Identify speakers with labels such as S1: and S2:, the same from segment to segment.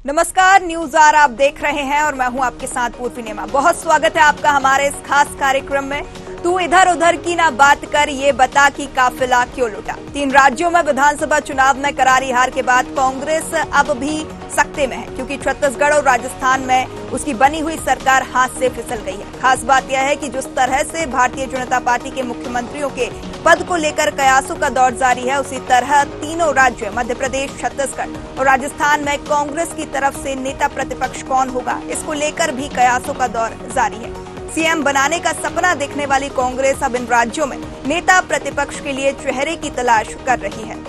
S1: नमस्कार, news are आप देख रहे हैं और मैं हूं आपके साथ पूर्वी नेमा। बहुत स्वागत है आपका हमारे इस खास कार्यक्रम में। तू इधर उधर की ना बात कर, ये बता कि काफिला क्यों लुटा। 3 राज्यों में विधानसभा चुनाव में करारी हार के बाद कांग्रेस अब भी सकते में है, क्योंकि छत्तीसगढ़ और राजस्थान में उसकी बनी हुई सरकार हाथ से फिसल गई है। खास बात यह है कि जिस तरह से भारतीय जनता पार्टी के मुख्यमंत्रियों के पद को लेकर कयासों का दौर जारी है, उसी तरह तीनों राज्य मध्य प्रदेश, छत्तीसगढ़ और राजस्थान में कांग्रेस की तरफ से नेता प्रतिपक्ष कौन होगा, इसको लेकर भी कयासों का दौर जारी है। सीएम बनाने का सपना देखने वाली कांग्रेस अब इन राज्यों में नेता प्रतिपक्ष के लिए चेहरे की तलाश कर रही है।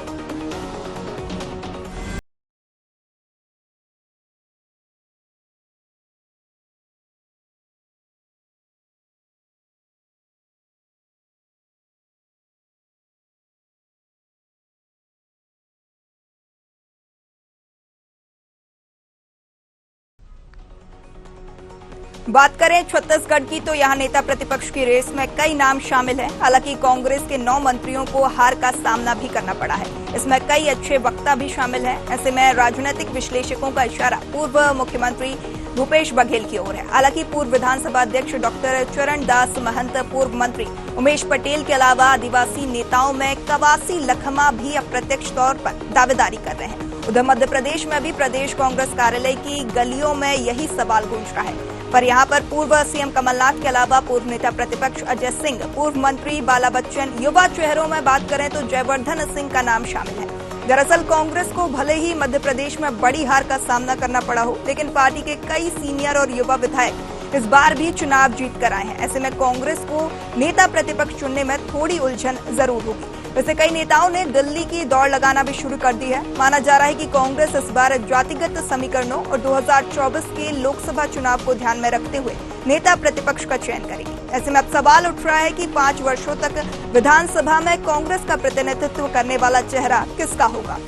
S1: बात करें छत्तीसगढ़ की तो यहां नेता प्रतिपक्ष की रेस में कई नाम शामिल हैं। हालांकि कांग्रेस के 9 मंत्रियों को हार का सामना भी करना पड़ा है। इसमें कई अच्छे वक्ता भी शामिल हैं। ऐसे में राजनीतिक विश्लेषकों का इशारा पूर्व मुख्यमंत्री भूपेश बघेल की ओर है। हालांकि पूर्व विधानसभा अध्यक्ष डॉक्टर चरण दास महंत, पूर्व मंत्री उमेश पटेल के अलावा आदिवासी नेताओं में कवासी लखमा भी अप्रत्यक्ष तौर पर दावेदारी कर रहे हैं। उधर मध्य प्रदेश में भी प्रदेश कांग्रेस कार्यालय की गलियों में यही सवाल गूंज रहा है। पर यहां पर पूर्व सीएम कमलनाथ के अलावा पूर्व नेता प्रतिपक्ष अजय सिंह, पूर्व मंत्री बाला बच्चन, युवा चेहरों में बात करें तो जयवर्धन सिंह का नाम शामिल है। दरअसल कांग्रेस को भले ही मध्य प्रदेश में बड़ी हार का सामना करना पड़ा हो, लेकिन पार्टी के कई सीनियर और युवा विधायक इस बार भी चुनाव जीत कर आए हैं। ऐसे में कांग्रेस को नेता प्रतिपक्ष चुनने में थोड़ी उलझन जरूर होगी। वैसे कई नेताओं ने दिल्ली की दौड़ लगाना भी शुरू कर दी है। माना जा रहा है कि कांग्रेस इस बार जातिगत समीकरणों और 2024 के लोकसभा चुनाव को ध्यान में रखते हुए नेता प्रतिपक्ष का चयन करेगी। ऐसे में अब सवाल उठ रहा है कि 5 वर्षों तक विधानसभा में कांग्रेस का प्रतिनिधित्व करने वाला चेहरा किसका होगा।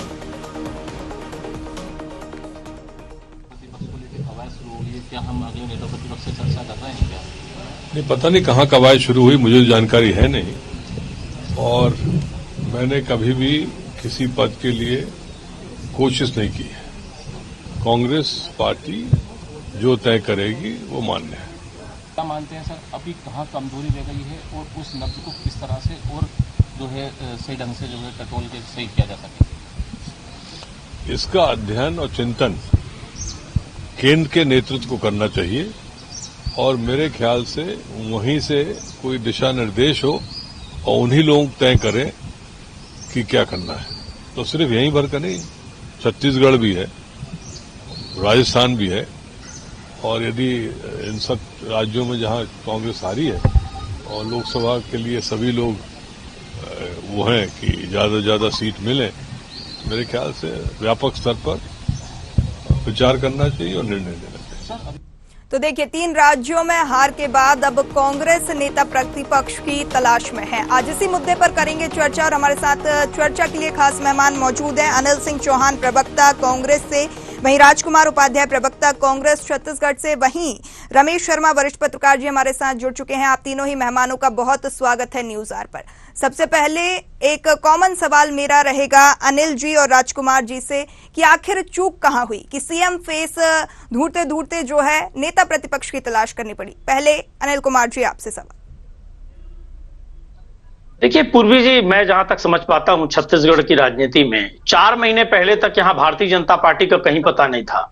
S2: क्या हम अगले नेता प्रतिपक्ष से चर्चा कर रहे हैं क्या?
S3: नहीं, पता नहीं कहाँ कवायद शुरू हुई, मुझे जानकारी है नहीं। और मैंने कभी भी किसी पद के लिए कोशिश नहीं की है। कांग्रेस पार्टी जो तय करेगी वो मान्य है।
S2: क्या मानते हैं सर, अभी कहाँ कमजोरी रह गई है और उस नब्ज को किस तरह से और जो है सही ढंग से जो है टटोल के सही किया जा सके?
S3: इसका अध्ययन और चिंतन केंद्र के नेतृत्व को करना चाहिए और मेरे ख्याल से वहीं से कोई दिशा निर्देश हो और उन्हीं लोग तय करें कि क्या करना है। तो सिर्फ यहीं भर का नहीं, छत्तीसगढ़ भी है, राजस्थान भी है, और यदि इन सब राज्यों में जहां कांग्रेस हारी है और लोकसभा के लिए सभी लोग वो हैं कि ज्यादा से ज्यादा सीट मिले, मेरे ख्याल से व्यापक स्तर पर विचार करना चाहिए और निर्णय लेना चाहिए।
S1: तो देखिए, 3 राज्यों में हार के बाद अब कांग्रेस नेता प्रतिपक्ष की तलाश में है। आज इसी मुद्दे पर करेंगे चर्चा और हमारे साथ चर्चा के लिए खास मेहमान मौजूद हैं। अनिल सिंह चौहान, प्रवक्ता कांग्रेस से, वहीं राजकुमार उपाध्याय, प्रवक्ता कांग्रेस छत्तीसगढ़ से, वहीं रमेश शर्मा, वरिष्ठ पत्रकार जी हमारे साथ जुड़ चुके हैं। आप तीनों ही मेहमानों का बहुत स्वागत है न्यूज आर पर। सबसे पहले एक कॉमन सवाल मेरा रहेगा अनिल जी और राजकुमार जी से कि आखिर चूक कहां हुई कि सीएम फेस ढूंढते ढूंढते जो है नेता प्रतिपक्ष की तलाश करनी पड़ी। पहले अनिल कुमार जी आपसे सवाल।
S4: देखिए पूर्वी जी, मैं जहां तक समझ पाता हूं छत्तीसगढ़ की राजनीति में 4 महीने पहले तक यहां भारतीय जनता पार्टी का कहीं पता नहीं था,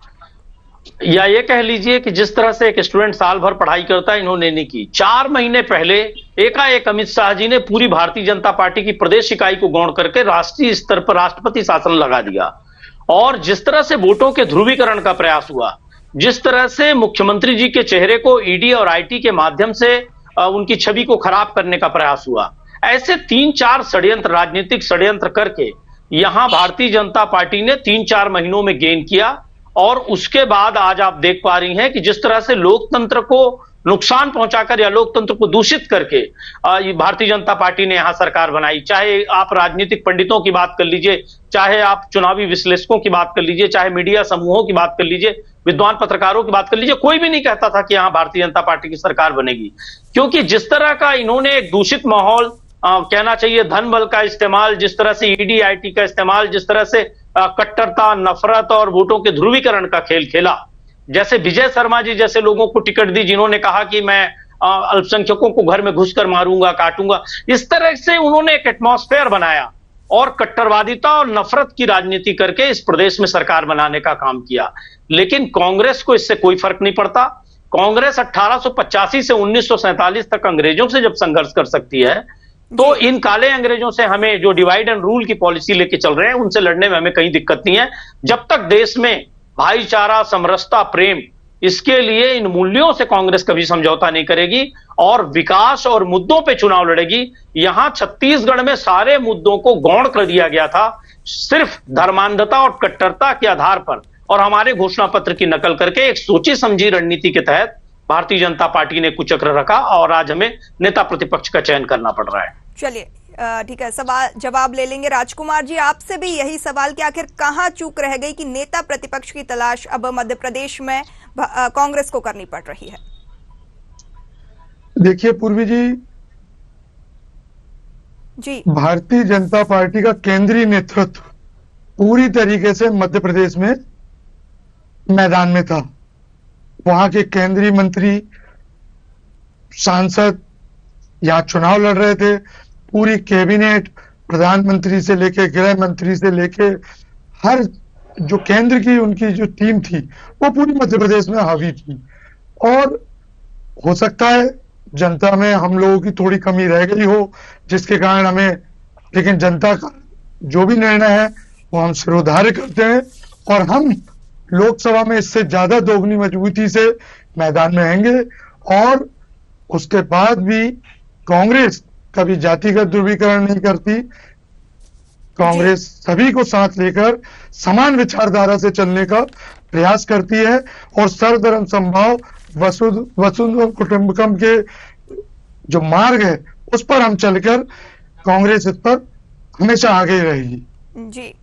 S4: या ये कह लीजिए कि जिस तरह से एक स्टूडेंट साल भर पढ़ाई करता है, इन्होंने नहीं की। 4 महीने पहले एकाएक अमित शाह जी ने पूरी भारतीय जनता पार्टी की प्रदेश इकाई को गौण करके राष्ट्रीय स्तर पर राष्ट्रपति शासन लगा दिया। और जिस तरह से वोटों के ध्रुवीकरण का प्रयास हुआ, जिस तरह से मुख्यमंत्री जी के चेहरे को ईडी और आईटी के माध्यम से उनकी छवि को खराब करने का प्रयास हुआ, ऐसे 3-4 षड्यंत्र, राजनीतिक षड्यंत्र करके यहां भारतीय जनता पार्टी ने 3-4 महीनों में गेन किया। और उसके बाद आज आप देख पा रही हैं कि जिस तरह से लोकतंत्र को नुकसान पहुंचाकर या लोकतंत्र को दूषित करके भारतीय जनता पार्टी ने यहां सरकार बनाई। चाहे आप राजनीतिक पंडितों की बात कर लीजिए, चाहे आप चुनावी विश्लेषकों की बात कर लीजिए, चाहे मीडिया समूहों की बात कर लीजिए, विद्वान पत्रकारों की बात कर लीजिए, कोई भी नहीं कहता था कि यहां भारतीय जनता पार्टी की सरकार बनेगी। क्योंकि जिस तरह का इन्होंने एक दूषित माहौल कहना चाहिए, धन बल का इस्तेमाल, जिस तरह से ईडी आईटी का इस्तेमाल, जिस तरह से कट्टरता, नफरत और वोटों के ध्रुवीकरण का खेल खेला। जैसे विजय शर्मा जी जैसे लोगों को टिकट दी जिन्होंने कहा कि मैं अल्पसंख्यकों को घर में घुसकर मारूंगा, काटूंगा, इस तरह से उन्होंने एक एटमॉस्फेयर बनाया और कट्टरवादिता और नफरत की राजनीति करके इस प्रदेश में सरकार बनाने का काम किया। लेकिन कांग्रेस को इससे कोई फर्क नहीं पड़ता। कांग्रेस 1885 से 1947 तक अंग्रेजों से जब संघर्ष कर सकती है तो इन काले अंग्रेजों से हमें जो डिवाइड एंड रूल की पॉलिसी लेके चल रहे हैं उनसे लड़ने में हमें कहीं दिक्कत नहीं है। जब तक देश में भाईचारा, समरसता, प्रेम, इसके लिए इन मूल्यों से कांग्रेस कभी समझौता नहीं करेगी और विकास और मुद्दों पे चुनाव लड़ेगी। यहां छत्तीसगढ़ में सारे मुद्दों को गौण कर दिया गया था सिर्फ धर्मांधता और कट्टरता के आधार पर, और हमारे घोषणा पत्र की नकल करके एक सोची समझी रणनीति के तहत भारतीय जनता पार्टी ने कुचक्र रखा और आज हमें नेता प्रतिपक्ष का चयन करना पड़ रहा है।
S1: चलिए ठीक है, सवाल जवाब ले लेंगे। राजकुमार जी, आपसे भी यही सवाल कि आखिर कहां चूक रह गई कि नेता प्रतिपक्ष की तलाश अब मध्य प्रदेश में कांग्रेस को करनी पड़ रही है?
S5: देखिए पूर्वी जी, भारतीय जनता पार्टी का केंद्रीय नेतृत्व पूरी तरीके से मध्य प्रदेश में मैदान में था। वहां के केंद्रीय मंत्री, सांसद यहाँ चुनाव लड़ रहे थे। पूरी कैबिनेट, प्रधानमंत्री से लेके गृह मंत्री से लेके हर जो केंद्र की उनकी जो टीम थी वो पूरी मध्य प्रदेश में हावी थी। और हो सकता है जनता में हम लोगों की थोड़ी कमी रह गई हो जिसके कारण हमें, लेकिन जनता का जो भी निर्णय है वो हम सिरोधार्य करते हैं और हम लोकसभा में इससे ज्यादा दोगुनी मजबूती से मैदान में आएंगे। और उसके बाद भी कांग्रेस कभी जातिगत ध्रुवीकरण नहीं करती। कांग्रेस सभी को साथ लेकर समान विचारधारा से चलने का प्रयास करती है और सर्वधर्म समभाव, वसुधैव कुटुंबकम के जो मार्ग है उस पर हम चलकर कांग्रेस इस पर हमेशा आगे रहेगी।
S1: जी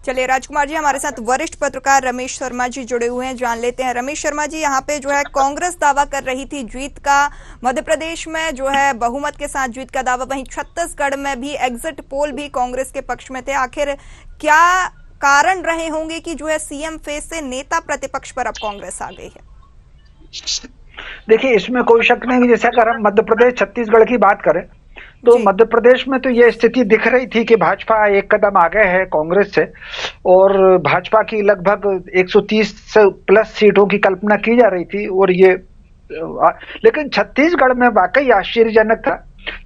S1: चलिए, राजकुमार जी, हमारे साथ वरिष्ठ पत्रकार रमेश शर्मा जी जुड़े हुए हैं, जान लेते हैं। रमेश शर्मा जी, यहाँ पे जो है कांग्रेस दावा कर रही थी जीत का, मध्य प्रदेश में जो है बहुमत के साथ जीत का दावा, वहीं छत्तीसगढ़ में भी एग्जिट पोल भी कांग्रेस के पक्ष में थे। आखिर क्या कारण रहे होंगे कि जो है सीएम फेस से नेता प्रतिपक्ष पर अब कांग्रेस आ गई है?
S6: देखिए, इसमें कोई शक नहीं। जैसे अगर हम मध्य प्रदेश, छत्तीसगढ़ की बात करें तो मध्य प्रदेश में तो ये स्थिति दिख रही थी कि भाजपा एक कदम आगे है कांग्रेस से और भाजपा की लगभग 130 से प्लस सीटों की कल्पना की जा रही थी। और ये लेकिन छत्तीसगढ़ में वाकई आश्चर्यजनक था।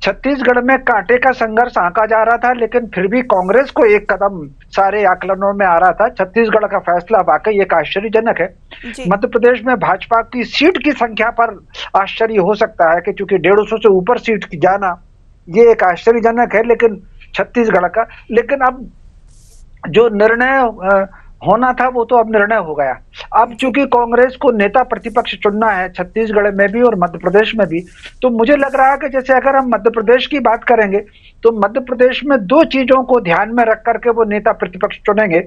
S6: छत्तीसगढ़ में कांटे का संघर्ष आंका जा रहा था, लेकिन फिर भी कांग्रेस को एक कदम सारे आकलनों में आ रहा था। छत्तीसगढ़ का फैसला वाकई एक आश्चर्यजनक है। मध्य प्रदेश में भाजपा की सीट की संख्या पर आश्चर्य हो सकता है कि चूंकि 150 से ऊपर सीट की जाना ये एक आश्चर्यजनक है, लेकिन छत्तीसगढ़ का, लेकिन अब जो निर्णय होना था वो तो अब निर्णय हो गया। अब चूंकि कांग्रेस को नेता प्रतिपक्ष चुनना है छत्तीसगढ़ में भी और मध्य प्रदेश में भी, तो मुझे लग रहा है कि जैसे अगर हम मध्य प्रदेश की बात करेंगे तो मध्य प्रदेश में दो चीजों को ध्यान में रख करके वो नेता प्रतिपक्ष चुनेंगे।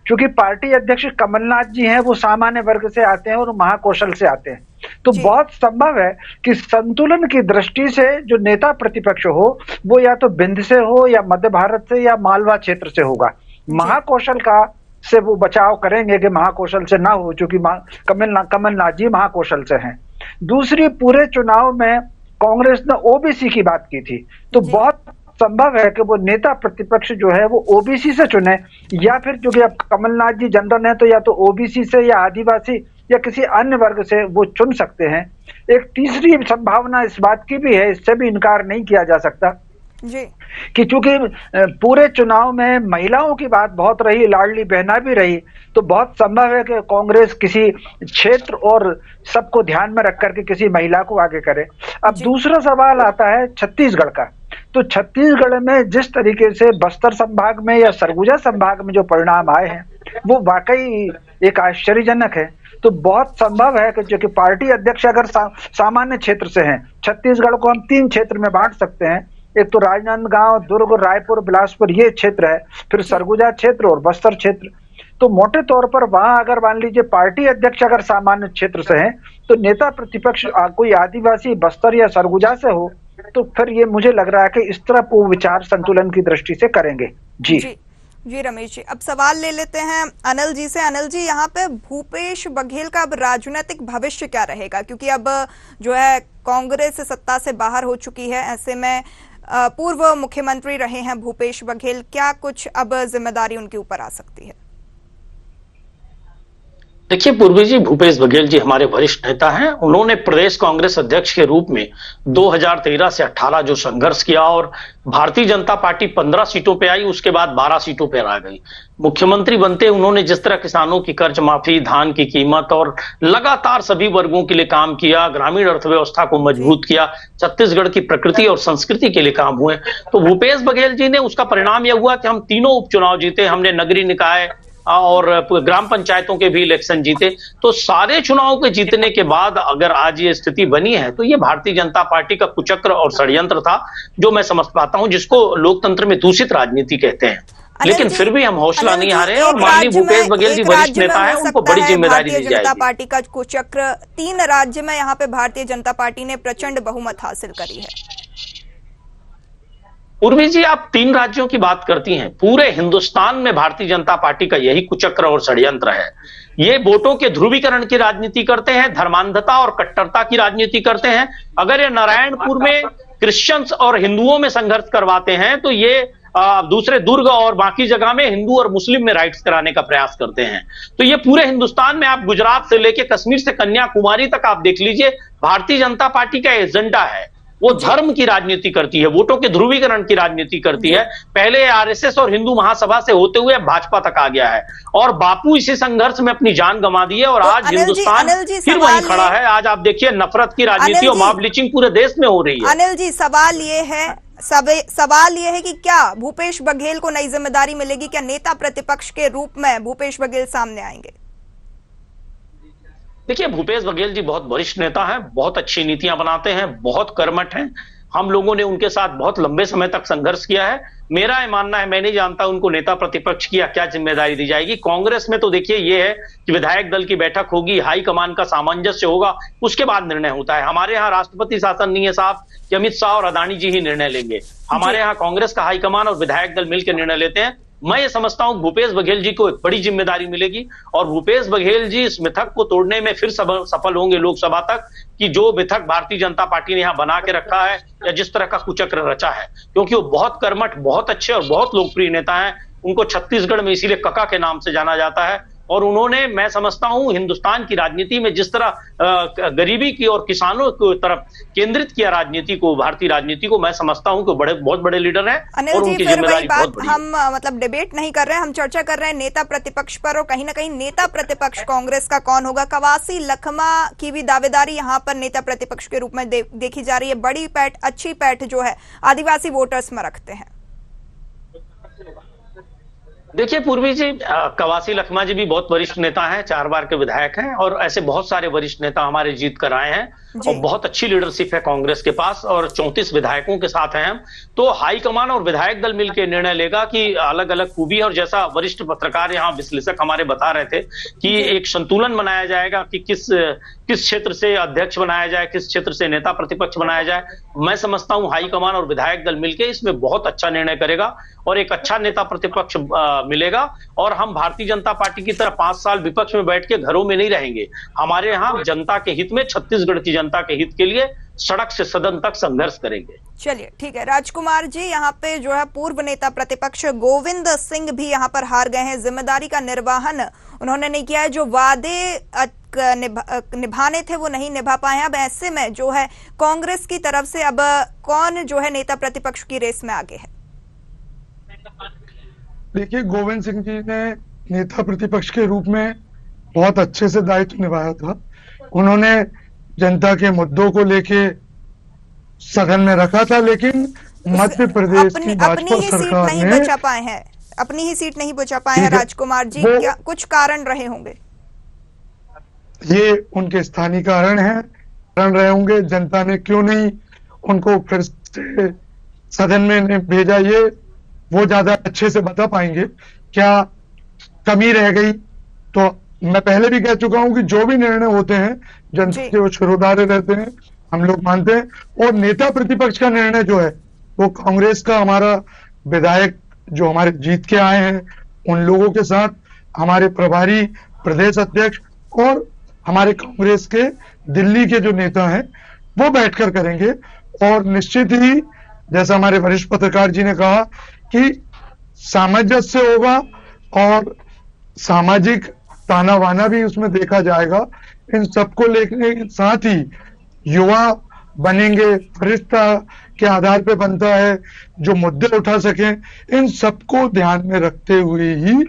S6: क्योंकि पार्टी अध्यक्ष कमलनाथ जी हैं, वो सामान्य वर्ग से आते हैं और महाकौशल से आते हैं, तो बहुत संभव है कि संतुलन की दृष्टि से जो नेता प्रतिपक्ष हो वो या तो बिंद से हो या मध्य भारत से या मालवा क्षेत्र से होगा। महाकौशल का से वो बचाव करेंगे कि महाकौशल से ना हो, क्योंकि कमलनाथ जी महाकौशल से हैं। दूसरी, पूरे चुनाव में कांग्रेस ने ओबीसी की बात की थी, तो बहुत संभव है कि वो नेता प्रतिपक्ष जो है वो ओबीसी से चुने, या फिर क्योंकि अब कमलनाथ जी जनरल है तो या तो ओबीसी से या आदिवासी या किसी अन्य वर्ग से वो चुन सकते हैं। एक तीसरी संभावना इस बात की भी है, इससे भी इनकार नहीं किया जा सकता
S1: जी,
S6: कि चूंकि पूरे चुनाव में महिलाओं की बात बहुत रही, लाडली बहना भी रही, तो बहुत संभव है कि कांग्रेस किसी क्षेत्र और सबको ध्यान में रख करके किसी महिला को आगे करे। अब दूसरा सवाल आता है छत्तीसगढ़ का। तो छत्तीसगढ़ में जिस तरीके से बस्तर संभाग में या सरगुजा संभाग में जो परिणाम आए हैं वो वाकई एक आश्चर्यजनक है। तो बहुत संभव है कि जो कि पार्टी अध्यक्ष अगर सामान्य क्षेत्र से हैं, छत्तीसगढ़ को हम 3 क्षेत्र में बांट सकते हैं। एक तो राजनांदगांव, दुर्ग, रायपुर, बिलासपुर ये क्षेत्र है, फिर सरगुजा क्षेत्र और बस्तर क्षेत्र। तो मोटे तौर पर वहां अगर मान लीजिए पार्टी अध्यक्ष अगर सामान्य क्षेत्र से हैं तो नेता प्रतिपक्ष कोई आदिवासी बस्तर या सरगुजा से हो, तो फिर ये मुझे लग रहा है कि इस तरह वो विचार संतुलन की दृष्टि से करेंगे। जी
S1: जी रमेश जी, अब सवाल ले लेते हैं अनिल जी से। अनिल जी, यहाँ पे भूपेश बघेल का अब राजनीतिक भविष्य क्या रहेगा, क्योंकि अब जो है कांग्रेस सत्ता से बाहर हो चुकी है, ऐसे में पूर्व मुख्यमंत्री रहे हैं भूपेश बघेल, क्या कुछ अब जिम्मेदारी उनके ऊपर आ सकती है?
S4: देखिए पूर्वी जी, भूपेश बघेल जी हमारे वरिष्ठ नेता हैं। उन्होंने प्रदेश कांग्रेस अध्यक्ष के रूप में 2013 से 18 जो संघर्ष किया और भारतीय जनता पार्टी 15 सीटों पे आई, उसके बाद 12 सीटों पे आ गई। मुख्यमंत्री बनते उन्होंने जिस तरह किसानों की कर्ज माफी, धान की कीमत और लगातार सभी वर्गों के लिए काम किया, ग्रामीण अर्थव्यवस्था को मजबूत किया, छत्तीसगढ़ की प्रकृति और संस्कृति के लिए काम हुए, तो भूपेश बघेल जी ने उसका परिणाम यह हुआ कि हम तीनों उपचुनाव जीते। हमने नगरीय निकाय और ग्राम पंचायतों के भी इलेक्शन जीते। तो सारे चुनाव के जीतने के बाद अगर आज ये स्थिति बनी है तो ये भारतीय जनता पार्टी का कुचक्र और षड्यंत्र था, जो मैं समझ पाता हूं, जिसको लोकतंत्र में दूषित राजनीति कहते हैं। लेकिन फिर भी हम हौसला नहीं हारे और माननीय भूपेश बघेल जी वरिष्ठ नेता है, उनको बड़ी जिम्मेदारी दी जाएगी।
S1: जनता पार्टी का कुचक्र 3 राज्य में यहाँ पे भारतीय जनता पार्टी ने प्रचंड बहुमत हासिल करी है।
S4: उर्वी जी, आप 3 राज्यों की बात करती हैं, पूरे हिंदुस्तान में भारतीय जनता पार्टी का यही कुचक्र और षड्यंत्र है। ये वोटों के ध्रुवीकरण की राजनीति करते हैं, धर्मांधता और कट्टरता की राजनीति करते हैं। अगर ये नारायणपुर में क्रिश्चियंस और हिंदुओं में संघर्ष करवाते हैं तो ये दूसरे दुर्ग और बाकी जगह में हिंदू और मुस्लिम में राइट्स कराने का प्रयास करते हैं। तो ये पूरे हिंदुस्तान में, आप गुजरात से लेके कश्मीर से कन्याकुमारी तक आप देख लीजिए, भारतीय जनता पार्टी का एजेंडा है। वो धर्म की राजनीति करती है, वोटों के ध्रुवीकरण की राजनीति करती है। पहले आरएसएस और हिंदू महासभा से होते हुए भाजपा तक आ गया है और बापू इसी संघर्ष में अपनी जान गंवा दी है और आज हिंदुस्तान फिर वहीं खड़ा है। आज आप देखिए, नफरत की राजनीति और मॉब लिंचिंग पूरे देश में हो रही है।
S1: अनिल जी, सवाल ये है कि क्या भूपेश बघेल को नई जिम्मेदारी मिलेगी? क्या नेता प्रतिपक्ष के रूप में भूपेश बघेल सामने आएंगे?
S4: देखिए, भूपेश बघेल जी बहुत वरिष्ठ नेता हैं, बहुत अच्छी नीतियां बनाते हैं, बहुत कर्मठ हैं। हम लोगों ने उनके साथ बहुत लंबे समय तक संघर्ष किया है। मेरा ये मानना है, मैं नहीं जानता उनको नेता प्रतिपक्ष की क्या जिम्मेदारी दी जाएगी। कांग्रेस में तो देखिए ये है कि विधायक दल की बैठक होगी, हाईकमान का सामंजस्य होगा, उसके बाद निर्णय होता है। हमारे यहाँ राष्ट्रपति शासन नहीं है साहब कि अमित शाह और अदानी जी ही निर्णय लेंगे। हमारे यहाँ कांग्रेस का हाईकमान और विधायक दल मिलकर निर्णय लेते हैं। मैं ये समझता हूं भूपेश बघेल जी को एक बड़ी जिम्मेदारी मिलेगी और भूपेश बघेल जी इस मिथक को तोड़ने में फिर सफल होंगे लोकसभा तक, कि जो मिथक भारतीय जनता पार्टी ने यहां बना के रखा है या जिस तरह का कुचक्र रचा है, क्योंकि वो बहुत कर्मठ, बहुत अच्छे और बहुत लोकप्रिय नेता हैं। उनको छत्तीसगढ़ में इसीलिए कका के नाम से जाना जाता है और उन्होंने, मैं समझता हूं, हिंदुस्तान की राजनीति में जिस तरह गरीबी की और किसानों की तरफ केंद्रित किया राजनीति को, भारतीय राजनीति को, मैं समझता हूं कि बहुत बड़े लीडर हैं और उनकी जिम्मेदारी बहुत बड़ी है।
S1: हम मतलब डिबेट नहीं कर रहे हैं, हम चर्चा कर रहे हैं नेता प्रतिपक्ष पर, और कहीं ना कहीं नेता प्रतिपक्ष कांग्रेस का कौन होगा? कवासी लखमा की भी दावेदारी यहाँ पर नेता प्रतिपक्ष के रूप में देखी जा रही है। बड़ी पैठ, अच्छी पैठ जो है आदिवासी वोटर्स में रखते हैं।
S4: देखिए पूर्वी जी, कवासी लखमा जी भी बहुत वरिष्ठ नेता हैं, 4 बार के विधायक हैं और ऐसे बहुत सारे वरिष्ठ नेता हमारे जीत कर आए हैं और बहुत अच्छी लीडरशिप है कांग्रेस के पास और 34 विधायकों के साथ हैं हम। तो हाईकमान और विधायक दल मिलकर निर्णय लेगा कि अलग अलग खूबी, और जैसा वरिष्ठ पत्रकार यहाँ विश्लेषक हमारे बता रहे थे कि एक संतुलन बनाया जाएगा कि किस क्षेत्र से अध्यक्ष बनाया जाए, किस क्षेत्र से नेता प्रतिपक्ष बनाया जाए। मैं समझता हूं हाईकमान और विधायक दल मिलकर इसमें बहुत अच्छा निर्णय करेगा और एक अच्छा नेता प्रतिपक्ष मिलेगा और हम भारतीय जनता पार्टी की तरह 5 साल विपक्ष में बैठ के घरों में नहीं रहेंगे। हमारे यहाँ जनता के हित में, छत्तीसगढ़ की जनता के हित के लिए सड़क से सदन तक संघर्ष करेंगे।
S1: चलिए ठीक है राजकुमार जी, यहाँ पे जो है पूर्व नेता प्रतिपक्ष गोविंद सिंह भी यहाँ पर हार गए हैं। जिम्मेदारी का निर्वहन उन्होंने नहीं किया है, जो वादे निभाने थे वो नहीं निभा पाए हैं। अब ऐसे में जो है कांग्रेस की तरफ से अब कौन जो है नेता प्रतिपक्ष की रेस में आगे है?
S5: देखिए, गोविंद सिंह जी ने नेता प्रतिपक्ष के रूप में बहुत अच्छे से दायित्व निभाया था। उन्होंने जनता के मुद्दों को लेके सदन में रखा था, लेकिन मध्य प्रदेश की भाजपा सरकार
S1: नहीं बचा पाए हैं, अपनी ही सीट नहीं बचा पाए हैं राजकुमार जी। क्या कुछ कारण रहे होंगे?
S5: ये उनके स्थानीय कारण रहे होंगे। जनता ने क्यों नहीं उनको फिर से सदन में भेजा, ये वो ज्यादा अच्छे से बता पाएंगे। क्या कमी रह गई? तो मैं पहले भी कह चुका हूं कि जो भी निर्णय होते हैं जनता के वो शिरोधार्य रहते हैं, हम लोग मानते हैं। और नेता प्रतिपक्ष का निर्णय जो है वो कांग्रेस का हमारा विधायक जो हमारे जीत के आए हैं उन लोगों के साथ हमारे प्रभारी प्रदेश अध्यक्ष और हमारे कांग्रेस के दिल्ली के जो नेता हैं वो बैठकर करेंगे। और निश्चित ही जैसा हमारे वरिष्ठ पत्रकार जी ने कहा कि सामंजस्य होगा और सामाजिक ताना बाना भी उसमें देखा जाएगा। इन सबको लेने के साथ ही युवा बनेंगे, वरिष्ठता के आधार पे बनता है, जो मुद्दे उठा सकें, इन सबको ध्यान में रखते हुए ही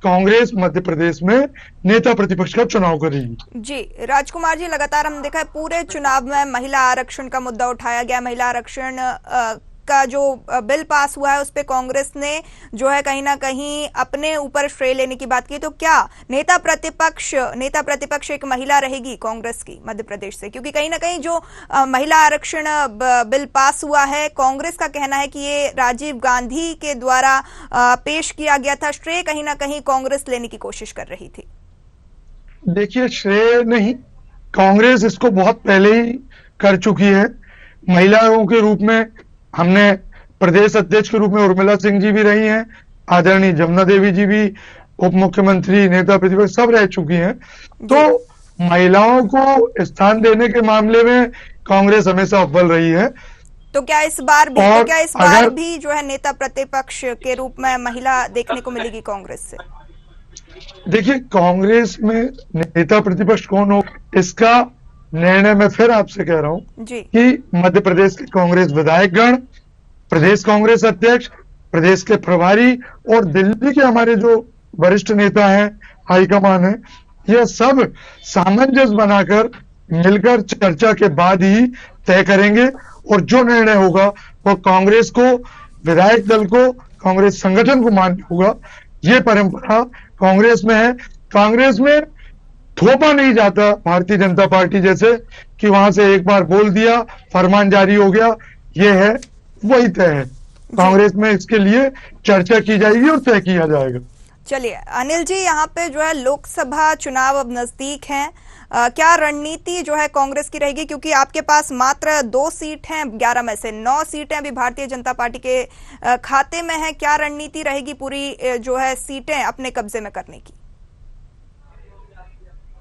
S5: कांग्रेस मध्य प्रदेश में नेता प्रतिपक्ष का चुनाव करेगी।
S1: जी राजकुमार जी, लगातार हम देखा है पूरे चुनाव में महिला आरक्षण का मुद्दा उठाया गया। महिला आरक्षण का जो बिल पास हुआ है उस पे कांग्रेस ने जो है कहीं ना कहीं अपने ऊपर श्रेय लेने की बात की। तो क्या नेता प्रतिपक्ष एक महिला रहेगी कांग्रेस की मध्य प्रदेश से? क्योंकि कहीं ना कहीं जो महिला आरक्षण बिल पास हुआ है, कांग्रेस का कहना है कि ये राजीव गांधी के द्वारा पेश किया गया था। श्रेय कहीं ना कहीं कांग्रेस लेने की कोशिश कर रही थी।
S5: देखिए, श्रेय नहीं, कांग्रेस इसको बहुत पहले ही कर चुकी है। महिलाओं के रूप में हमने प्रदेश अध्यक्ष के रूप में उर्मिला सिंह जी भी रही हैं, आदरणीय जमुना देवी जी भी उप मुख्यमंत्री, नेता प्रतिपक्ष सब रह चुकी हैं। तो महिलाओं को स्थान देने के मामले में कांग्रेस हमेशा अव्वल रही है।
S1: तो क्या इस बार भी जो है नेता प्रतिपक्ष के रूप में महिला देखने को मिलेगी कांग्रेस से?
S5: देखिए, कांग्रेस में नेता प्रतिपक्ष कौन हो इसका निर्णय मैं फिर आपसे कह रहा हूं कि मध्य प्रदेश के कांग्रेस विधायकगण, प्रदेश कांग्रेस अध्यक्ष, प्रदेश के प्रभारी और दिल्ली के हमारे जो वरिष्ठ नेता हैं, हाईकमान है, ये सब सामंजस्य बनाकर मिलकर चर्चा के बाद ही तय करेंगे। और जो निर्णय होगा वो कांग्रेस को, विधायक दल को, कांग्रेस संगठन को मान्य होगा। ये परंपरा कांग्रेस में है। कांग्रेस में थोपा नहीं जाता भारतीय जनता पार्टी जैसे कि वहां से एक बार बोल दिया, फरमान जारी हो गया, ये है वही तय है। कांग्रेस में इसके लिए चर्चा की जाएगी और तय किया जाएगा।
S1: चलिए अनिल जी, यहाँ पे जो है लोकसभा चुनाव अब नजदीक हैं, क्या रणनीति जो है कांग्रेस की रहेगी? क्योंकि आपके पास मात्र 2 सीट हैं, 11 में से 9 सीटें अभी भारतीय जनता पार्टी के खाते में है। क्या रणनीति रहेगी पूरी जो है सीटें अपने कब्जे में करने की?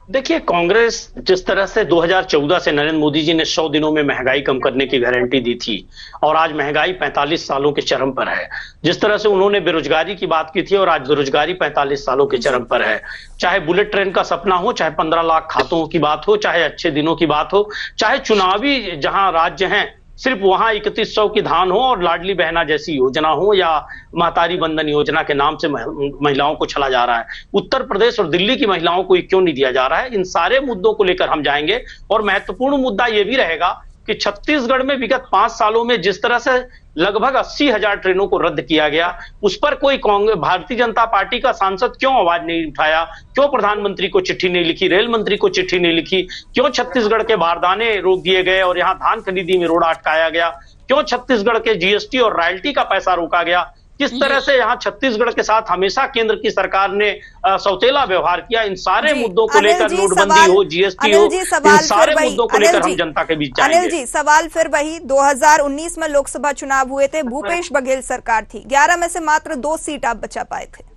S4: देखिए, कांग्रेस जिस तरह से 2014 से नरेंद्र मोदी जी ने 100 दिनों में महंगाई कम करने की गारंटी दी थी और आज महंगाई 45 सालों के चरम पर है, जिस तरह से उन्होंने बेरोजगारी की बात की थी और आज बेरोजगारी 45 सालों के चरम पर है, चाहे बुलेट ट्रेन का सपना हो, चाहे 15 लाख खातों की बात हो, चाहे अच्छे दिनों की बात हो, चाहे चुनावी जहां राज्य हैं सिर्फ वहां 3100 की धान हो और लाडली बहना जैसी योजना हो या महतारी बंधन योजना के नाम से महिलाओं को छला जा रहा है। उत्तर प्रदेश और दिल्ली की महिलाओं को क्यों नहीं दिया जा रहा है? इन सारे मुद्दों को लेकर हम जाएंगे। और महत्वपूर्ण मुद्दा यह भी रहेगा कि छत्तीसगढ़ में विगत 5 सालों में जिस तरह से लगभग 80,000 ट्रेनों को रद्द किया गया, उस पर कोई भारतीय जनता पार्टी का सांसद क्यों आवाज नहीं उठाया? क्यों प्रधानमंत्री को चिट्ठी नहीं लिखी, रेल मंत्री को चिट्ठी नहीं लिखी? क्यों छत्तीसगढ़ के बारदाने रोक दिए गए और यहां धान खरीदी में रोड़ा अटकाया गया? क्यों छत्तीसगढ़ के जीएसटी और रॉयल्टी का पैसा रोका गया? किस तरह से यहाँ छत्तीसगढ़ के साथ हमेशा केंद्र की सरकार ने सौतेला व्यवहार किया? इन सारे मुद्दों को लेकर, नोटबंदी हो, जीएसटी हो, इन सारे मुद्दों को लेकर हम जनता के बीच जाएंगे।
S1: अनिल जी, सवाल फिर वही, 2019 में लोकसभा चुनाव हुए थे, भूपेश बघेल सरकार थी, 11 में से मात्र 2 सीट आप बचा पाए थे।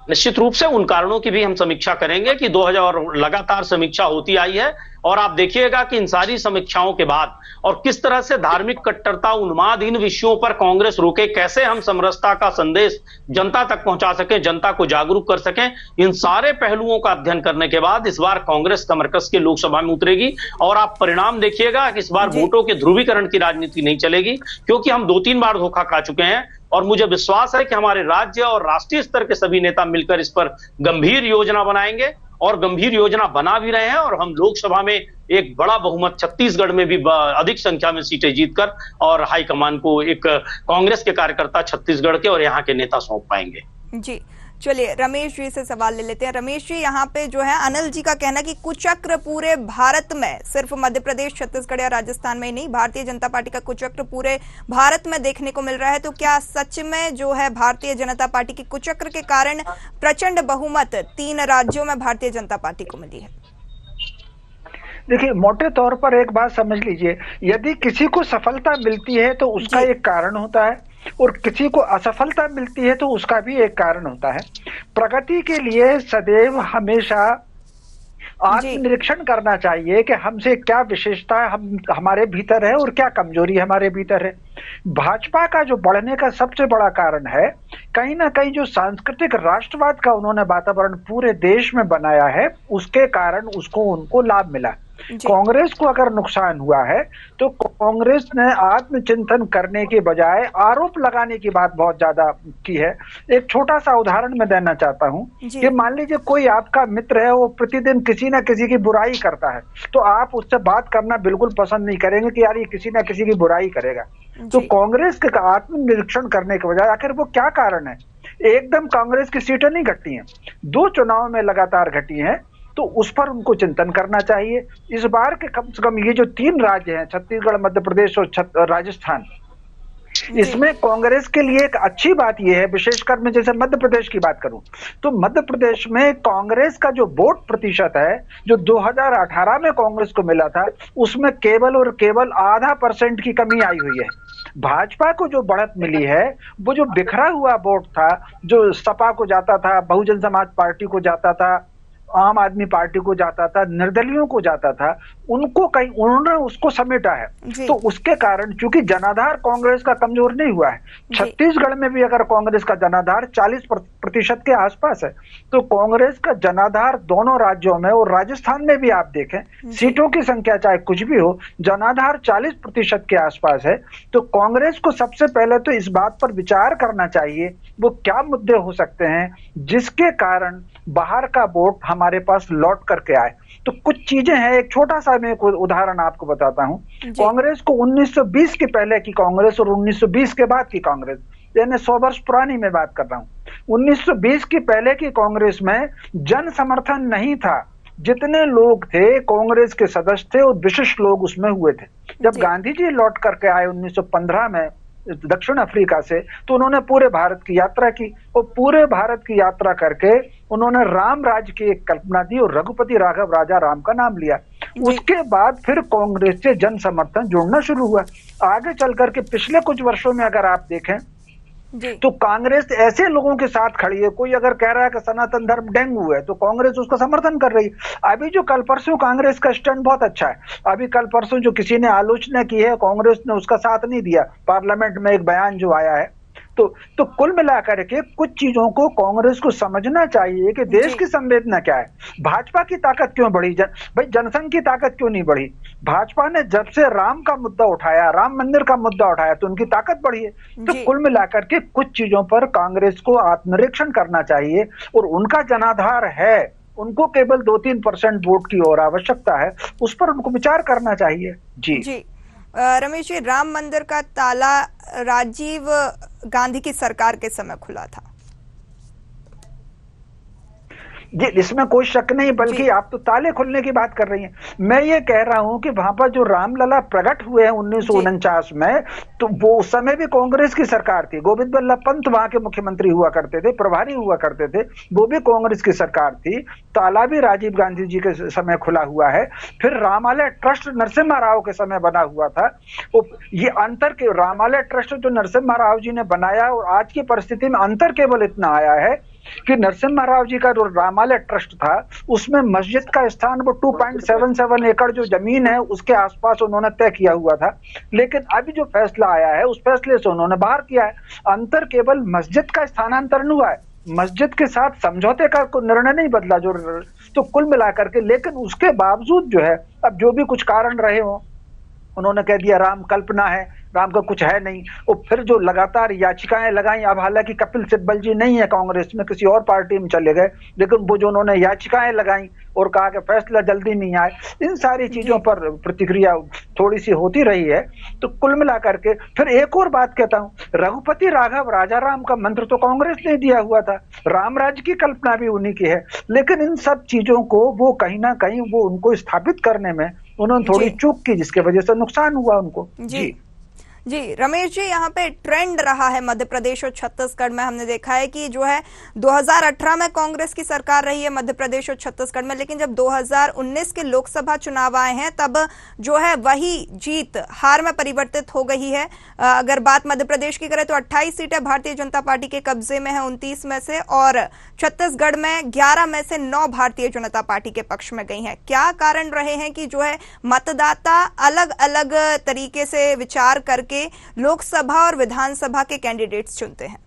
S4: निश्चित रूप से उन कारणों की भी हम समीक्षा करेंगे कि 2000 लगातार समीक्षा होती आई है और आप देखिएगा कि इन सारी समीक्षाओं के बाद और किस तरह से धार्मिक कट्टरता, उन्माद, इन विषयों पर कांग्रेस रोके, कैसे हम समरसता का संदेश जनता तक पहुंचा सकें, जनता को जागरूक कर सकें, इन सारे पहलुओं का अध्ययन करने के बाद इस बार कांग्रेस कमर कस के लोकसभा में उतरेगी। और आप परिणाम देखिएगा कि इस बार वोटों के ध्रुवीकरण की राजनीति नहीं चलेगी, क्योंकि हम 2-3 बार धोखा खा चुके हैं और मुझे विश्वास है कि हमारे राज्य और राष्ट्रीय स्तर के सभी नेता मिलकर इस पर गंभीर योजना बनाएंगे और गंभीर योजना बना भी रहे हैं। और हम लोकसभा में एक बड़ा बहुमत छत्तीसगढ़ में भी अधिक संख्या में सीटें जीतकर और हाईकमान को एक कांग्रेस के कार्यकर्ता छत्तीसगढ़ के और यहाँ के नेता सौंप पाएंगे।
S1: जी चलिए, रमेश जी से सवाल ले लेते हैं। रमेश जी, यहाँ पे जो है अनिल जी का कहना कि कुचक्र पूरे भारत में, सिर्फ मध्य प्रदेश, छत्तीसगढ़ या राजस्थान में ही नहीं, भारतीय जनता पार्टी का कुचक्र पूरे भारत में देखने को मिल रहा है। तो क्या सच में जो है भारतीय जनता पार्टी की कुचक्र के कारण प्रचंड बहुमत 3 राज्यों में भारतीय जनता पार्टी को मिली है?
S6: देखिए, मोटे तौर पर एक बात समझ लीजिए, यदि किसी को सफलता मिलती है तो उसका एक कारण होता है और किसी को असफलता मिलती है तो उसका भी एक कारण होता है। प्रगति के लिए सदैव हमेशा आत्मनिरीक्षण करना चाहिए कि हमसे क्या विशेषता हमारे भीतर है और क्या कमजोरी हमारे भीतर है। भाजपा का जो बढ़ने का सबसे बड़ा कारण है, कहीं ना कहीं जो सांस्कृतिक राष्ट्रवाद का उन्होंने वातावरण पूरे देश में बनाया है, उसके कारण उनको लाभ मिला। कांग्रेस को अगर नुकसान हुआ है तो कांग्रेस ने आत्मचिंतन करने के बजाय आरोप लगाने की बात बहुत ज्यादा की है। एक छोटा सा उदाहरण मैं देना चाहता हूं कि मान लीजिए कोई आपका मित्र है, वो प्रतिदिन किसी ना किसी की बुराई करता है, तो आप उससे बात करना बिल्कुल पसंद नहीं करेंगे कि यार ये किसी ना किसी की बुराई करेगा। तो कांग्रेस के आत्मनिरीक्षण करने के बजाय आखिर वो क्या कारण है। एकदम कांग्रेस की सीटें नहीं घटी हैं, 2 चुनाव में लगातार घटी हैं, तो उस पर उनको चिंतन करना चाहिए। इस बार के कम से कम ये जो 3 राज्य हैं, छत्तीसगढ़, मध्य प्रदेश और राजस्थान, इसमें कांग्रेस के लिए एक अच्छी बात यह है, विशेषकर मैं जैसे मध्य प्रदेश की बात करूं तो मध्य प्रदेश में कांग्रेस का जो वोट प्रतिशत है, जो 2018 में कांग्रेस को मिला था, उसमें केवल और केवल 0.5% की कमी आई हुई है। भाजपा को जो बढ़त मिली है, वो जो बिखरा हुआ वोट था, जो सपा को जाता था, बहुजन समाज पार्टी को जाता था, आम आदमी पार्टी को जाता था, निर्दलियों को जाता था, उन्होंने उसको समेटा है। तो उसके कारण चूंकि जनाधार कांग्रेस का कमजोर नहीं हुआ है, छत्तीसगढ़ में भी अगर कांग्रेस का जनाधार 40% के आसपास है, तो कांग्रेस का जनाधार दोनों राज्यों में और राजस्थान में भी आप देखें, सीटों की संख्या चाहे कुछ भी हो, जनाधार 40% के आसपास है। तो कांग्रेस को सबसे पहले तो इस बात पर विचार करना चाहिए वो क्या मुद्दे हो सकते हैं जिसके कारण बाहर का वोट हमारे पास लौट करके आए। तो कुछ चीजें हैं, एक छोटा सा मैं एक उदाहरण आपको बताता हूं। कांग्रेस को 1920 के पहले की कांग्रेस और 1920 के बाद की कांग्रेस, यानी 100 वर्ष पुरानी मैं बात कर रहा हूं। 1920 की पहले की कांग्रेस में जन समर्थन नहीं था। जितने लोग थे कांग्रेस के सदस्य थे और विशिष्ट लोग उसमें हुए थे। जब गांधी जी लौट करके आए 1915 में दक्षिण अफ्रीका से, तो उन्होंने पूरे भारत की यात्रा की और पूरे भारत की यात्रा करके उन्होंने राम राज्य की एक कल्पना दी और रघुपति राघव राजा राम का नाम लिया। उसके बाद फिर कांग्रेस से जन समर्थन जुड़ना शुरू हुआ। आगे चल करके पिछले कुछ वर्षों में अगर आप देखें तो कांग्रेस ऐसे लोगों के साथ खड़ी है, कोई अगर कह रहा है कि सनातन धर्म डेंगू है तो कांग्रेस उसका समर्थन कर रही है। अभी जो कल परसों कांग्रेस का स्टैंड बहुत अच्छा है। अभी कल परसों जो किसी ने आलोचना की है, कांग्रेस ने उसका साथ नहीं दिया, पार्लियामेंट में एक बयान जो आया है। तो कुल मिलाकर के कुछ चीजों को कांग्रेस को समझना चाहिए कि देश की संवेदना क्या है। भाजपा की ताकत क्यों बढ़ी, भाई जनसंघ की ताकत क्यों नहीं बढ़ी। भाजपा ने जब से राम का मुद्दा उठाया, राम मंदिर का मुद्दा उठाया, तो उनकी ताकत बढ़ी है। तो कुल मिलाकर के कुछ चीजों पर कांग्रेस को आत्मनिरीक्षण करना चाहिए और उनका जनाधार है, उनको केवल 2-3% वोट की और आवश्यकता है, उस पर उनको विचार करना चाहिए। जी
S1: रमेश जी, राम मंदिर का ताला राजीव गांधी की सरकार के समय खुला था।
S6: जी, इसमें कोई शक नहीं, बल्कि आप तो ताले खुलने की बात कर रही हैं। मैं ये कह रहा हूं कि वहां पर जो रामलला प्रकट हुए हैं 1949 में, तो वो उस समय भी कांग्रेस की सरकार थी। गोविंद बल्लभ पंत वहां के मुख्यमंत्री हुआ करते थे, प्रभारी हुआ करते थे, वो भी कांग्रेस की सरकार थी। ताला भी राजीव गांधी जी के समय खुला हुआ है। फिर रामालय ट्रस्ट नरसिम्हा राव के समय बना हुआ था। ये अंतर के रामालय ट्रस्ट जो नरसिम्हा राव जी ने बनाया और आज की परिस्थिति में अंतर केवल इतना आया है कि नरसिम्हा राव जी का जो रामालय ट्रस्ट था उसमें मस्जिद का स्थान वो 2.77 एकड़ जो जमीन है उसके आसपास उन्होंने तय किया हुआ था। लेकिन अभी जो फैसला आया है उस फैसले से उन्होंने बाहर किया है। अंतर केवल मस्जिद का स्थानांतरण हुआ है, मस्जिद के साथ समझौते का कोई निर्णय नहीं बदला। जो तो कुल मिलाकर के, लेकिन उसके बावजूद जो है, अब जो भी कुछ कारण रहे हो, उन्होंने कह दिया राम कल्पना है, राम का कुछ है नहीं। और फिर जो लगातार याचिकाएं लगाई, अब हालांकि कपिल सिब्बल जी नहीं है कांग्रेस में, किसी और पार्टी में चले गए, लेकिन वो जो उन्होंने याचिकाएं लगाई और कहा कि फैसला जल्दी नहीं आए, इन सारी चीजों पर प्रतिक्रिया थोड़ी सी होती रही है। तो कुल मिलाकर के फिर एक और बात कहता हूं, रघुपति राघव राजा राम का मंत्र तो कांग्रेस ने दिया हुआ था, राम राज्य की कल्पना भी उन्हीं की है। लेकिन इन सब चीजों को वो कहीं ना कहीं वो उनको स्थापित करने में उन्होंने थोड़ी चूक की, जिसके वजह से नुकसान हुआ उनको।
S1: जी जी रमेश जी, यहाँ पे ट्रेंड रहा है मध्य प्रदेश और छत्तीसगढ़ में, हमने देखा है कि जो है 2018 में कांग्रेस की सरकार रही है मध्य प्रदेश और छत्तीसगढ़ में, लेकिन जब 2019 के लोकसभा चुनाव आए हैं तब जो है वही जीत हार में परिवर्तित हो गई है। अगर बात मध्य प्रदेश की करें तो 28 सीटें भारतीय जनता पार्टी के कब्जे में है 29 में से, और छत्तीसगढ़ में 11 में से 9 भारतीय जनता पार्टी के पक्ष में गई हैं। क्या कारण रहे हैं कि जो है मतदाता अलग अलग तरीके से विचार करके लोकसभा और विधानसभा के कैंडिडेट्स चुनते हैं?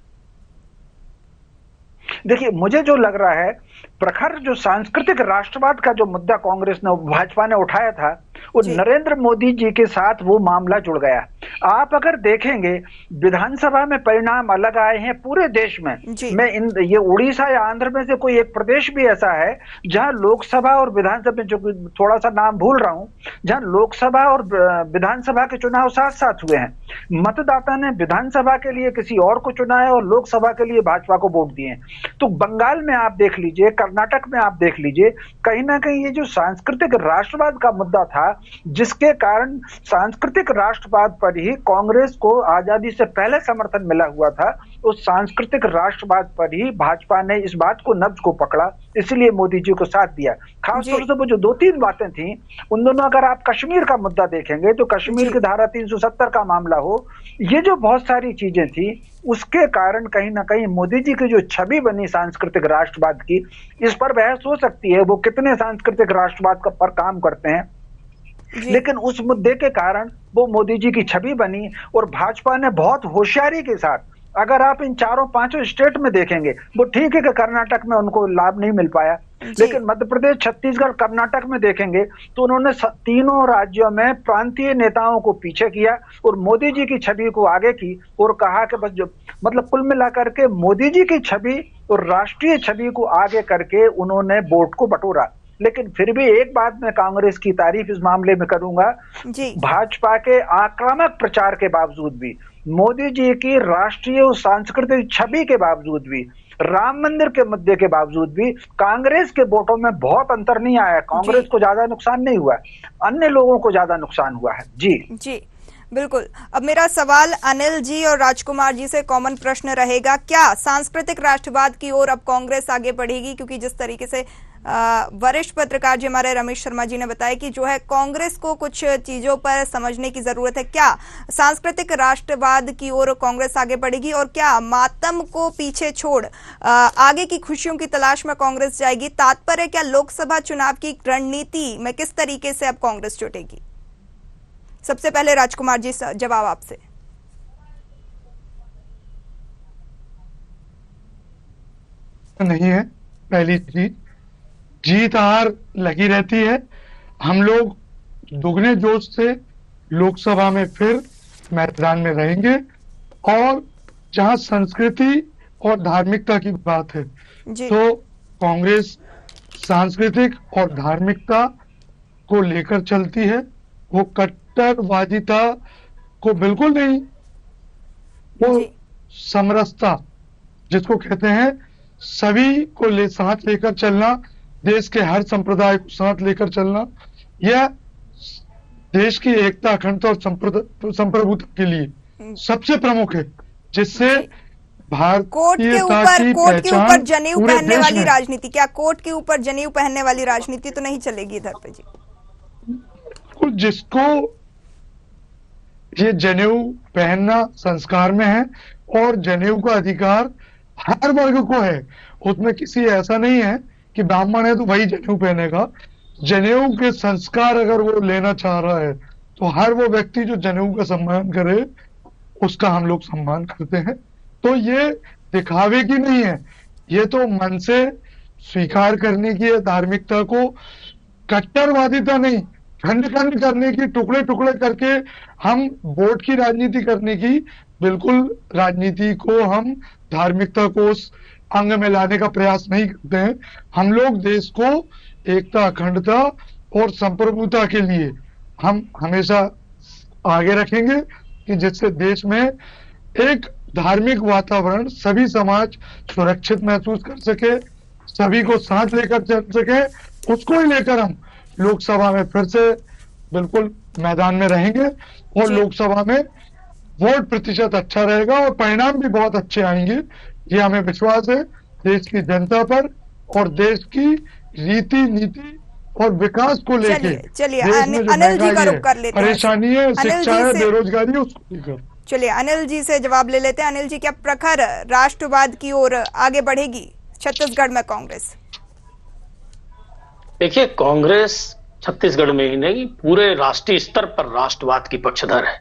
S6: देखिए, मुझे जो लग रहा है, प्रखर जो सांस्कृतिक राष्ट्रवाद का जो मुद्दा कांग्रेस ने, भाजपा ने उठाया था, वो नरेंद्र मोदी जी के साथ वो मामला जुड़ गया। आप अगर देखेंगे विधानसभा में परिणाम अलग आए हैं पूरे देश में। मैं ये उड़ीसा या आंध्र में से कोई एक प्रदेश भी ऐसा है जहां लोकसभा और विधानसभा में, जो थोड़ा सा नाम भूल रहा हूं, जहां लोकसभा और विधानसभा के चुनाव साथ साथ हुए हैं। मतदाता ने विधानसभा के लिए किसी और को चुना है और लोकसभा के लिए भाजपा को वोट दिए। तो बंगाल में आप देख लीजिए, कर्नाटक में आप देख लीजिए, कहीं ना कहीं ये जो सांस्कृतिक राष्ट्रवाद का मुद्दा था, जिसके कारण सांस्कृतिक राष्ट्रवाद पर ही कांग्रेस को आजादी से पहले समर्थन मिला हुआ था, उस सांस्कृतिक राष्ट्रवाद पर ही भाजपा ने इस बात को, नब्ज को पकड़ा, इसलिए मोदी जी को साथ दिया। खासतौर से वो जो 2-3 बातें थी, उन दोनों, अगर आप कश्मीर का मुद्दा देखेंगे तो कश्मीर की धारा 370 का मामला हो, ये जो बहुत सारी चीजें थी, उसके कारण कहीं ना कहीं मोदी जी की जो छवि बनी सांस्कृतिक राष्ट्रवाद की, इस पर बहस हो सकती है वो कितने सांस्कृतिक राष्ट्रवाद पर काम करते हैं, लेकिन उस मुद्दे के कारण वो मोदी जी की छवि बनी। और भाजपा ने बहुत होशियारी के साथ, अगर आप इन 4-5 स्टेट में देखेंगे, वो ठीक है कि कर्नाटक में उनको लाभ नहीं मिल पाया, लेकिन मध्य प्रदेश, छत्तीसगढ़, कर्नाटक में देखेंगे तो उन्होंने तीनों राज्यों में प्रांतीय नेताओं को पीछे किया और मोदी जी की छवि को आगे की, और कहा कि बस जो, मतलब कुल मिलाकर के मोदी जी की छवि और राष्ट्रीय छवि को आगे करके उन्होंने वोट को बटोरा। लेकिन फिर भी एक बात मैं कांग्रेस की तारीफ इस मामले में करूंगा, भाजपा के आक्रामक प्रचार के बावजूद भी, मोदी जी की राष्ट्रीय और सांस्कृतिक छवि के बावजूद भी, राम मंदिर के मुद्दे के बावजूद भी कांग्रेस के वोटों में बहुत अंतर नहीं आया। कांग्रेस को ज्यादा नुकसान नहीं हुआ, अन्य लोगों को ज्यादा नुकसान हुआ है। जी
S1: बिल्कुल। अब मेरा सवाल अनिल जी और राजकुमार जी से कॉमन प्रश्न रहेगा, क्या सांस्कृतिक राष्ट्रवाद की ओर अब कांग्रेस आगे बढ़ेगी? क्योंकि जिस तरीके से वरिष्ठ पत्रकार जी हमारे रमेश शर्मा जी ने बताया कि जो है कांग्रेस को कुछ चीजों पर समझने की जरूरत है, क्या सांस्कृतिक राष्ट्रवाद की ओर कांग्रेस आगे बढ़ेगी और क्या मातम को पीछे छोड़ आगे की खुशियों की तलाश में कांग्रेस जाएगी? तात्पर्य क्या लोकसभा चुनाव की रणनीति में किस तरीके से अब कांग्रेस जुटेगी? सबसे पहले राजकुमार जी, जवाब आपसे।
S5: नहीं है, पहली चीज, जीत हार लगी रहती है। हम लोग दुगने जोश से लोकसभा में फिर मैदान में रहेंगे, और जहां संस्कृति और धार्मिकता की बात है तो कांग्रेस सांस्कृतिक और धार्मिकता को लेकर चलती है। वो कट्टरवादिता को बिल्कुल नहीं, वो समरसता जिसको कहते हैं, सभी को साथ लेकर चलना, देश के हर संप्रदाय को साथ लेकर चलना, यह देश की एकता, अखंडता और संप्रभुता के लिए सबसे प्रमुख है, जिससे भारतीयता की पहचान
S1: जनेऊ पहनने वाली राजनीति, क्या कोर्ट के ऊपर जनेऊ पहनने वाली राजनीति तो नहीं चलेगी इधर पे? जी,
S5: जिसको ये जनेऊ पहनना संस्कार में है और जनेऊ का अधिकार हर वर्ग को है, उसमें किसी ऐसा नहीं है कि ब्राह्मण है तो वही जनेऊ पहनेगा। जनेऊ के संस्कार अगर वो लेना चाह रहा है तो हर वो व्यक्ति जो जनेऊ का सम्मान करे उसका हम लोग सम्मान करते हैं। तो ये दिखावे की नहीं है, ये तो मन से स्वीकार करने की है धार्मिकता को। कट्टरवादिता नहीं, खंड खंड करने की, टुकड़े टुकड़े करके हम वोट की राजनीति करने की, बिल्कुल राजनीति को हम धार्मिकता को उस अंग में लाने का प्रयास नहीं करते हैं। हम लोग देश को एकता, अखंडता और संप्रभुता के लिए हम हमेशा आगे रखेंगे कि जिससे देश में एक धार्मिक वातावरण, सभी समाज सुरक्षित महसूस कर सके, सभी को साथ लेकर चल सके, उसको ही लेकर हम लोकसभा में फिर से बिल्कुल मैदान में रहेंगे और लोकसभा में वोट प्रतिशत अच्छा रहेगा और परिणाम भी बहुत अच्छे आएंगे। ये हमें विश्वास है देश की जनता पर और देश की रीति नीति और विकास को लेके।
S1: चलिए
S5: देश में जो
S1: अनिल जी का
S5: महंगाई
S1: रुख कर लेते हैं,
S5: परेशानी है,
S1: अनिल
S5: शिक्षा
S1: जी
S5: है,
S1: से-
S5: बेरोजगारी है, उसको लेकर।
S1: चलिए अनिल जी से जवाब ले लेते हैं। अनिल जी, क्या प्रखर राष्ट्रवाद की ओर आगे बढ़ेगी छत्तीसगढ़ में कांग्रेस?
S4: देखिए, कांग्रेस छत्तीसगढ़ में ही नहीं पूरे राष्ट्रीय स्तर पर राष्ट्रवाद की पक्षधर है।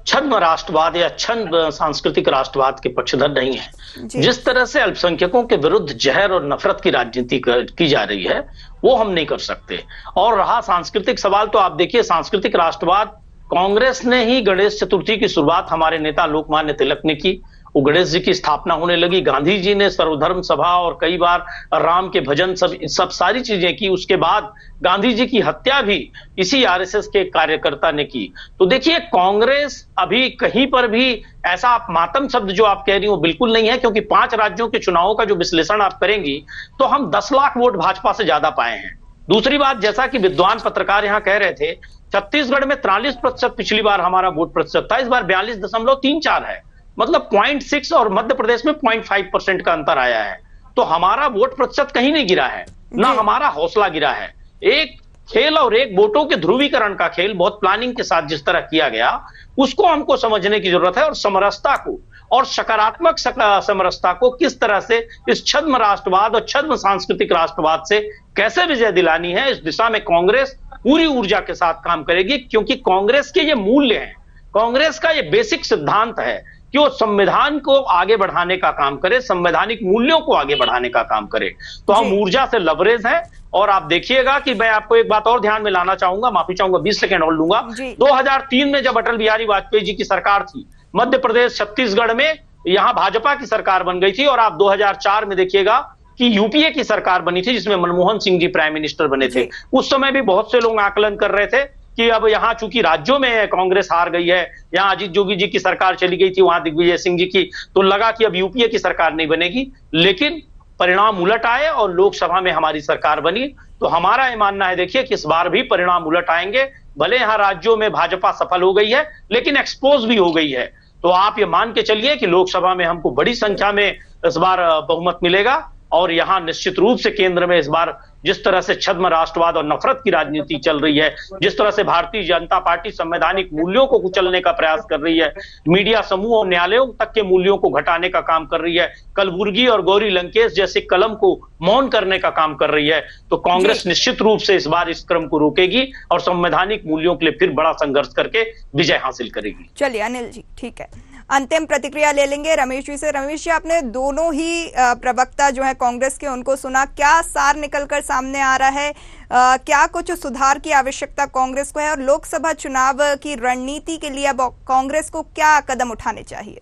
S4: छद्म राष्ट्रवाद या छद्म सांस्कृतिक राष्ट्रवाद के पक्षधर नहीं है।
S1: जी।
S4: जिस तरह से अल्पसंख्यकों के विरुद्ध जहर और नफरत की राजनीति की जा रही है वो हम नहीं कर सकते। और रहा सांस्कृतिक सवाल, तो आप देखिए सांस्कृतिक राष्ट्रवाद कांग्रेस ने ही गणेश चतुर्थी की शुरुआत हमारे नेता लोकमान्य तिलक ने की। वो गणेश जी की स्थापना होने लगी, गांधी जी ने सर्वधर्म सभा और कई बार राम के भजन सब सारी चीजें की। उसके बाद गांधी जी की हत्या भी इसी आरएसएस के कार्यकर्ता ने की। तो देखिए कांग्रेस अभी कहीं पर भी ऐसा आप मातम शब्द जो आप कह रही हो बिल्कुल नहीं है, क्योंकि 5 राज्यों के चुनावों का जो विश्लेषण आप करेंगी तो हम 10 लाख वोट भाजपा से ज्यादा पाए हैं। दूसरी बात, जैसा कि विद्वान पत्रकार यहां कह रहे थे, छत्तीसगढ़ में 43% पिछली बार हमारा वोट प्रतिशत था, इस बार 42.34 है, मतलब 0.6, और मध्य प्रदेश में 0.5% का अंतर आया है। तो हमारा वोट प्रतिशत कहीं नहीं गिरा है, ना हमारा हौसला गिरा है। एक खेल और एक वोटों के ध्रुवीकरण का खेल बहुत प्लानिंग के साथ जिस तरह किया गया उसको हमको समझने की जरूरत है, और समरसता को और सकारात्मक समरसता को किस तरह से इस छद्म राष्ट्रवाद और छद्म सांस्कृतिक राष्ट्रवाद से कैसे विजय दिलानी है, इस दिशा में कांग्रेस पूरी ऊर्जा के साथ काम करेगी। क्योंकि कांग्रेस के ये मूल्य हैं, कांग्रेस का ये बेसिक सिद्धांत है कि वो संविधान को आगे बढ़ाने का काम करे, संवैधानिक मूल्यों को आगे बढ़ाने का काम करे। तो हम ऊर्जा से लबरेज हैं। और आप देखिएगा कि मैं आपको एक बात और ध्यान में लाना चाहूंगा, माफी चाहूंगा, 20 सेकंड और लूंगा। 2003 में जब अटल बिहारी वाजपेयी जी की सरकार थी, मध्य प्रदेश छत्तीसगढ़ में यहां भाजपा की सरकार बन गई थी, और आप 2004 में देखिएगा कि यूपीए की सरकार बनी थी जिसमें मनमोहन सिंह जी प्राइम मिनिस्टर बने थे। उस समय भी बहुत से लोग आकलन कर रहे थे कि अब यहां चूंकि राज्यों में कांग्रेस हार गई है, यहां अजीत जोगी जी की सरकार चली गई थी, वहां दिग्विजय सिंह जी की, तो लगा कि अब यूपीए की सरकार नहीं बनेगी। लेकिन परिणाम उलट आए और लोकसभा में हमारी सरकार बनी। तो हमारा ये मानना है देखिए कि इस बार भी परिणाम उलट आएंगे। भले यहां राज्यों में भाजपा सफल हो गई है लेकिन एक्सपोज भी हो गई है। तो आप ये मान के चलिए कि लोकसभा में हमको बड़ी संख्या में इस बार बहुमत मिलेगा, और यहां निश्चित रूप से केंद्र में इस बार जिस तरह से छद्म राष्ट्रवाद और नफरत की राजनीति चल रही है, जिस तरह से भारतीय जनता पार्टी संवैधानिक मूल्यों को कुचलने का प्रयास कर रही है, मीडिया समूह और न्यायालयों तक के मूल्यों को घटाने का काम कर रही है, कलबुर्गी और गौरी लंकेश जैसे कलम को मौन करने का काम कर रही है, तो कांग्रेस निश्चित रूप से इस बार इस क्रम को रोकेगी और संवैधानिक मूल्यों के लिए फिर बड़ा संघर्ष करके विजय हासिल करेगी।
S1: चलिए अनिल जी, ठीक है, अंतिम प्रतिक्रिया ले लेंगे रमेश जी से। रमेश जी, आपने दोनों ही प्रवक्ता जो है कांग्रेस के उनको सुना, क्या सार निकलकर सामने आ रहा है? क्या कुछ सुधार की आवश्यकता कांग्रेस को है, और लोकसभा चुनाव की रणनीति के लिए अब कांग्रेस को क्या कदम उठाने चाहिए?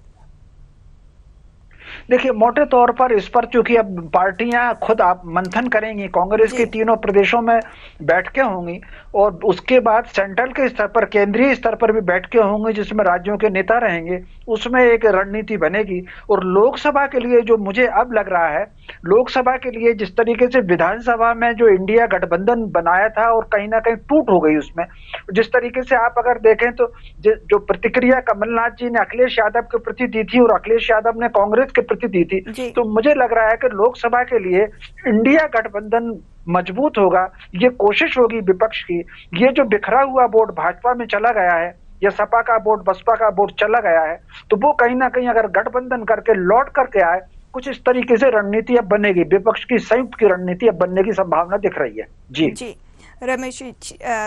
S6: देखिए, मोटे तौर पर इस पर चूंकि अब पार्टियां खुद आप मंथन करेंगी, कांग्रेस के तीनों प्रदेशों में बैठकें होंगी, और उसके बाद सेंट्रल के स्तर पर, केंद्रीय स्तर पर भी बैठकें होंगी जिसमें राज्यों के नेता रहेंगे, उसमें एक रणनीति बनेगी। और लोकसभा के लिए जो मुझे अब लग रहा है, लोकसभा के लिए जिस तरीके से विधानसभा में जो इंडिया गठबंधन बनाया था और कहीं ना कहीं टूट हो गई उसमें, जिस तरीके से आप अगर देखें तो जो प्रतिक्रिया कमलनाथ जी ने अखिलेश यादव के प्रति दी थी और अखिलेश यादव ने कांग्रेस के प्रति दी थी, तो मुझे लग रहा है कि लोकसभा के लिए इंडिया गठबंधन मजबूत होगा। ये कोशिश होगी विपक्ष की, ये जो बिखरा हुआ वोट भाजपा में चला गया है या सपा का वोट बसपा का वोट चला गया है, तो वो कहीं ना कहीं अगर गठबंधन करके लौट करके आए, कुछ इस तरीके से रणनीति अब बनेगी, विपक्ष की संयुक्त की रणनीति अब बनने की संभावना दिख रही है। जी
S1: रमेश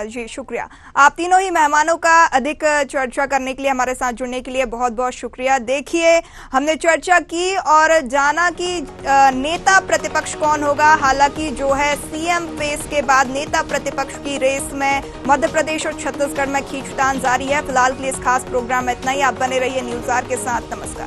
S1: जी, शुक्रिया। आप तीनों ही मेहमानों का अधिक चर्चा करने के लिए, हमारे साथ जुड़ने के लिए बहुत बहुत शुक्रिया। देखिए, हमने चर्चा की और जाना कि नेता प्रतिपक्ष कौन होगा। हालांकि जो है सीएम फेस के बाद नेता प्रतिपक्ष की रेस में मध्य प्रदेश और छत्तीसगढ़ में खींचतान जारी है। फिलहाल के लिए इस खास प्रोग्राम में इतना ही। आप बने रहिए न्यूज़ आर के साथ। नमस्कार।